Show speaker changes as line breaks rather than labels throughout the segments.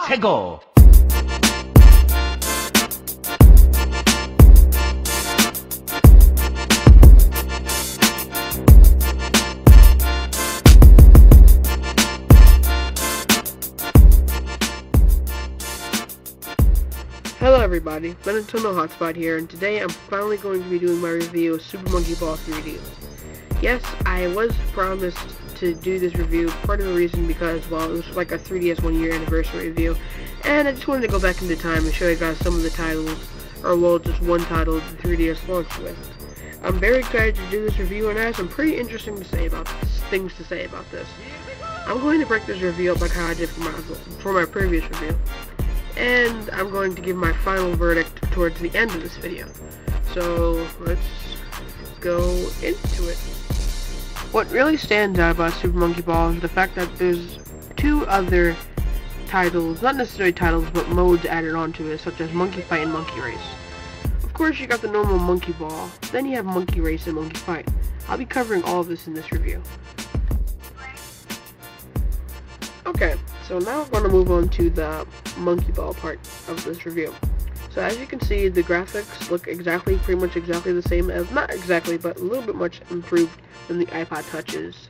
최고!
Hello everybody, Nintendo Hotspot here, and today I'm finally going to be doing my review of Super Monkey Ball 3D. Yes, I was promised to do this review, part of the reason because, well, it was like a 3DS 1-year anniversary review, and I just wanted to go back into time and show you guys some of the titles, or well, just one title the 3DS launched with. I'm very excited to do this review, and I have some pretty interesting things to say about this. I'm going to break this review up like how I did for my previous review. And I'm going to give my final verdict towards the end of this video. So, let's go into it. What really stands out about Super Monkey Ball is the fact that there's two other titles, not necessarily titles, but modes added onto it, such as Monkey Fight and Monkey Race. Of course, you got the normal Monkey Ball, then you have Monkey Race and Monkey Fight. I'll be covering all of this in this review. Okay, so now we're going to move on to the Monkey Ball part of this review. So as you can see, the graphics look pretty much exactly the same as, not exactly, but a little bit much improved than the iPod Touch's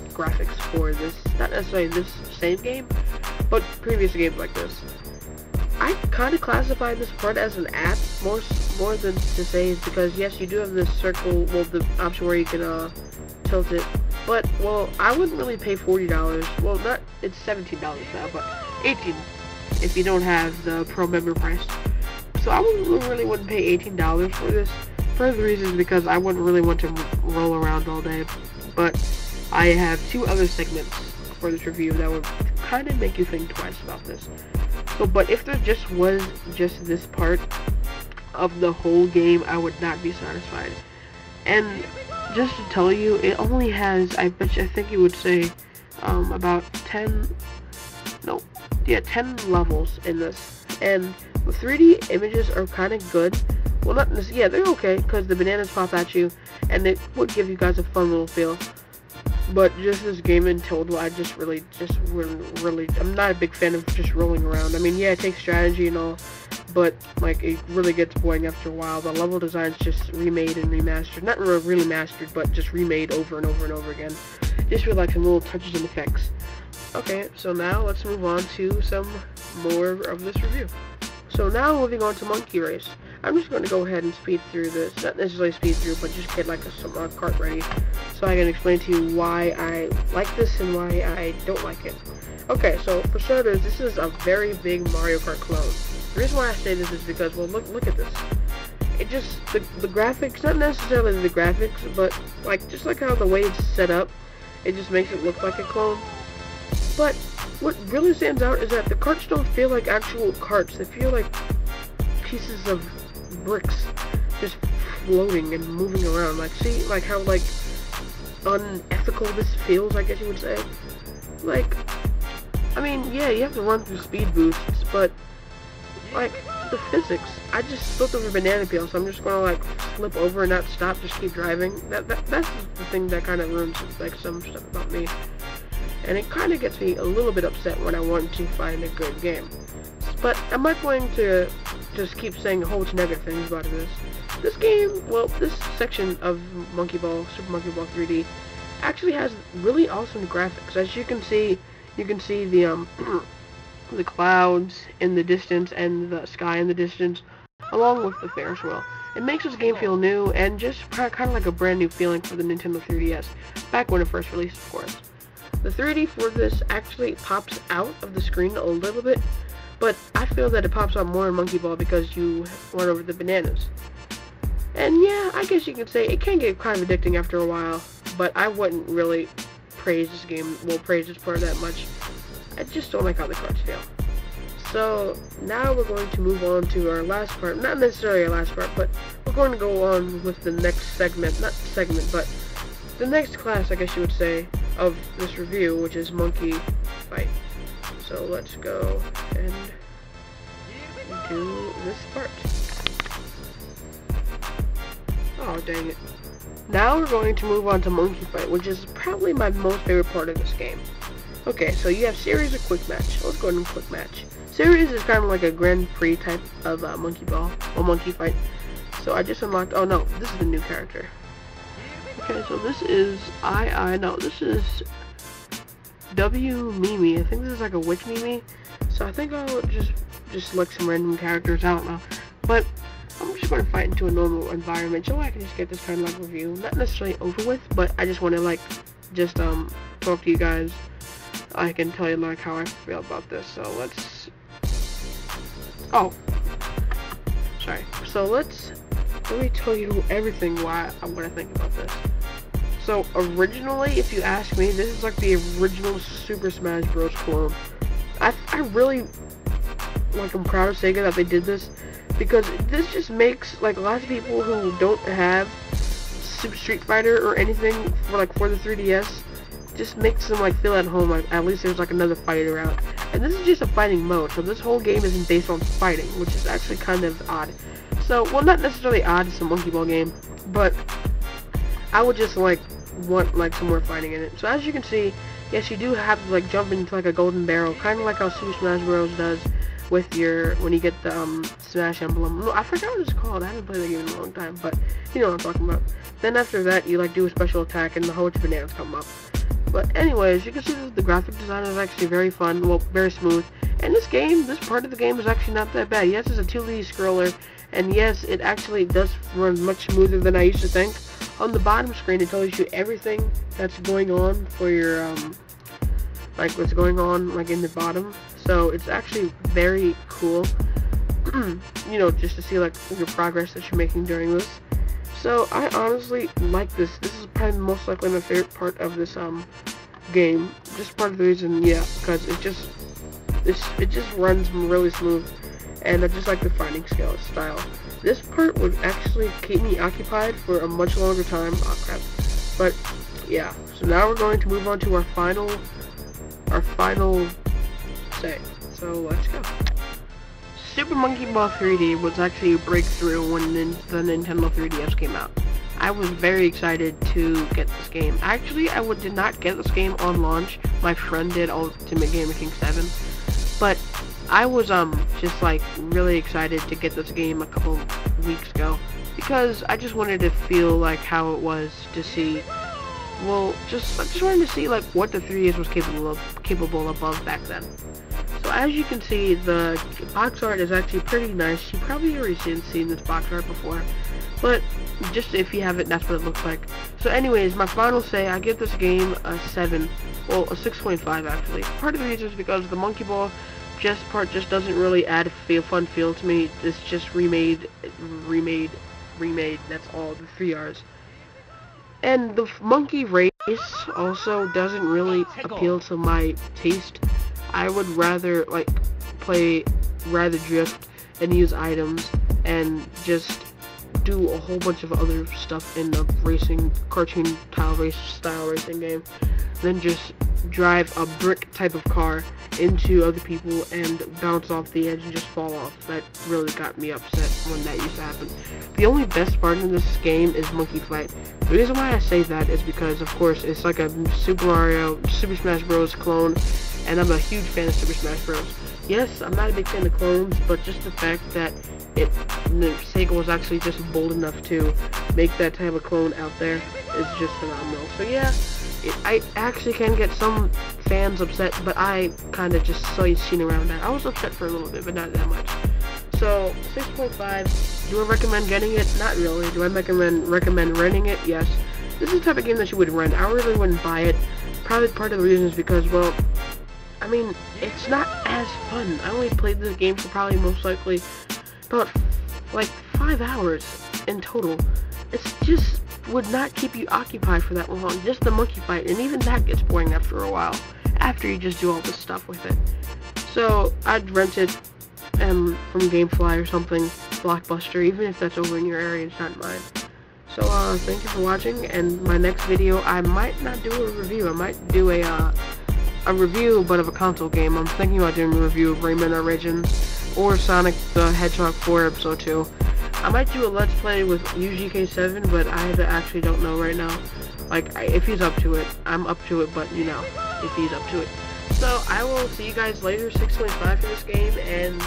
graphics for this, not necessarily this same game, but previous games like this. I kind of classify this part as an app, more than to say, because yes, you do have this circle, well, the option where you can tilt it. But, well, I wouldn't really pay $40. Well, it's $17 now, but $18 if you don't have the Pro member price. So I really wouldn't pay $18 for this, for the reasons because I wouldn't really want to roll around all day. But I have two other segments for this review that would kind of make you think twice about this. So, but if there was just this part of the whole game, I would not be satisfied. And just to tell you, it only has, I think you would say, about 10 levels in this. And the 3D images are kind of good. Well, not necessarily, yeah, they're okay, because the bananas pop at you, and it would give you guys a fun little feel. But just this game in total, I wouldn't really, I'm not a big fan of just rolling around. I mean, yeah, it takes strategy and all, but like it really gets boring after a while. The level design's just remade and remastered, not really mastered, but just remade over and over and over again, just with like some little touches and effects. Okay, so now let's move on to some more of this review. So now moving on to Monkey Race. I'm just going to go ahead and speed through this, not necessarily speed through, but just get like some cart ready, so I can explain to you why I like this and why I don't like it. Okay, so for starters, this is a very big Mario Kart clone. The reason why I say this is because, well, look at this. It just, the graphics, not necessarily the graphics, but like, just like how the way it's set up, it just makes it look like a clone. But what really stands out is that the carts don't feel like actual carts. They feel like pieces of bricks just floating and moving around. Like, see, like how, like, unethical this feels, I guess you would say. Like, I mean, yeah, you have to run through speed boosts, but like, the physics, I just slipped over a banana peel, so I'm just gonna like flip over and not stop, just keep driving. That's the thing that kind of ruins like some stuff about me, and it kind of gets me a little bit upset when I want to find a good game. But I'm not going to just keep saying a whole bunch of negative things about this game. Well, this section of Monkey Ball, Super Monkey Ball 3D, actually has really awesome graphics. As you can see the the clouds in the distance and the sky in the distance, along with the Ferris wheel. It makes this game feel new and just kind of like a brand new feeling for the Nintendo 3DS, back when it first released, of course. The 3D for this actually pops out of the screen a little bit, but I feel that it pops out more in Monkey Ball because you run over the bananas. And yeah, I guess you could say it can get kind of addicting after a while, but I wouldn't really praise this part that much. I just don't like how the cards feel. So now we're going to move on to our last part, not necessarily our last part, but we're going to go on with the next segment, not segment, but the next class, I guess you would say, of this review, which is Monkey Fight. So let's go and do this part. Oh, dang it. Now we're going to move on to Monkey Fight, which is probably my most favorite part of this game. Okay, so you have series or quick match. Let's go into quick match. Series is kind of like a Grand Prix type of Monkey Ball, or Monkey Fight. So I just unlocked, oh no, this is the new character. Okay, so this is, this is W Mimi. I think this is like a witch Mimi. So I think I'll just select some random characters, I don't know. But I'm just going to fight into a normal environment so I can just get this kind of like review. Not necessarily over with, but I just want to like, just talk to you guys. I can tell you like how I feel about this. So let's, oh, sorry. So let me tell you everything what I think about this. So originally, if you ask me, this is like the original Super Smash Bros. Clone. I really, like, I'm proud of Sega that they did this, because this just makes, like, a lot of people who don't have Super Street Fighter or anything for the 3DS, just makes them, like, feel at home, like, at least there's, like, another fighter out. And this is just a fighting mode, so this whole game isn't based on fighting, which is actually kind of odd. So, well, not necessarily odd, it's a Monkey Ball game, but I would just, like, want, like, some more fighting in it. So, as you can see, yes, you do have to, like, jump into, like, a golden barrel, kind of like how Super Smash Bros. Does with your, when you get the, Smash Emblem. No, I forgot what it's called, I haven't played the game in a long time, but you know what I'm talking about. Then after that, you, like, do a special attack, and a whole bunch of bananas come up. But anyways, you can see that the graphic design is actually very fun, well, very smooth. And this part of the game is actually not that bad. Yes, it's a 2D scroller, and yes, it actually does run much smoother than I used to think. On the bottom screen, it tells you everything that's going on for your, like, what's going on, like, in the bottom. So, it's actually very cool, you know, just to see, like, your progress that you're making during this. So, I honestly like this. This is probably most likely my favorite part of this, game. Just part of the reason, yeah, because it just runs really smooth, and I just like the fighting style. This part would actually keep me occupied for a much longer time. Oh crap. But yeah, so now we're going to move on to our final say. So let's go. Super Monkey Ball 3D was actually a breakthrough when the Nintendo 3DS came out. I was very excited to get this game. Actually, I did not get this game on launch. My friend did, Ultimate Gamer King 7. But I was just like really excited to get this game a couple weeks ago, because I just wanted to feel like how it was to see, well, I just wanted to see like what the 3DS was capable of back then. So as you can see, the box art is actually pretty nice. You probably already seen this box art before, but just if you haven't, that's what it looks like. So anyways, my final say, I give this game a 7, well, a 6.5 actually. Part of the reason is because the Monkey Ball part just doesn't really add a fun feel to me. It's just remade, that's all, the 3 R's. And the monkey race also doesn't really appeal to my taste. I would rather, like, drift and use items and just do a whole bunch of other stuff in the cartoon style racing game than just drive a brick type of car into other people and bounce off the edge and just fall off. That really got me upset when that used to happen. The only best part in this game is Monkey Fight. The reason why I say that is because, of course, it's like a Super Smash Bros. Clone, and I'm a huge fan of Super Smash Bros. Yes, I'm not a big fan of clones, but just the fact that Sega was actually just bold enough to make that type of clone out there is just phenomenal. So yeah, I actually can get some fans upset, but I kind of just saw you seen around that. I was upset for a little bit, but not that much. So 6.5. Do I recommend getting it? Not really. Do I recommend renting it? Yes. This is the type of game that you would rent. I really wouldn't buy it. Probably part of the reason is because, well, I mean, it's not as fun. I only played this game for probably most likely about like 5 hours in total. It's just would not keep you occupied for that long. Just the monkey fight, and even that gets boring after a while, after you just do all this stuff with it. So I'd rent it from GameFly or something, Blockbuster, even if that's over in your area, it's not mine. So thank you for watching, and my next video, I might not do a review. I might do a review, but of a console game. I'm thinking about doing a review of Rayman Origins or Sonic the Hedgehog 4 Episode 2. I might do a Let's Play with UGK7, but I actually don't know right now. Like, if he's up to it. I'm up to it, but, you know, if he's up to it. So, I will see you guys later, 6.5 for this game, and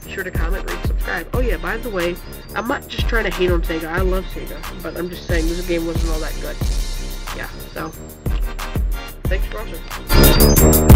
be sure to comment, rate, subscribe. Oh yeah, by the way, I'm not just trying to hate on Sega. I love Sega, but I'm just saying this game wasn't all that good. Yeah, so, thanks for watching.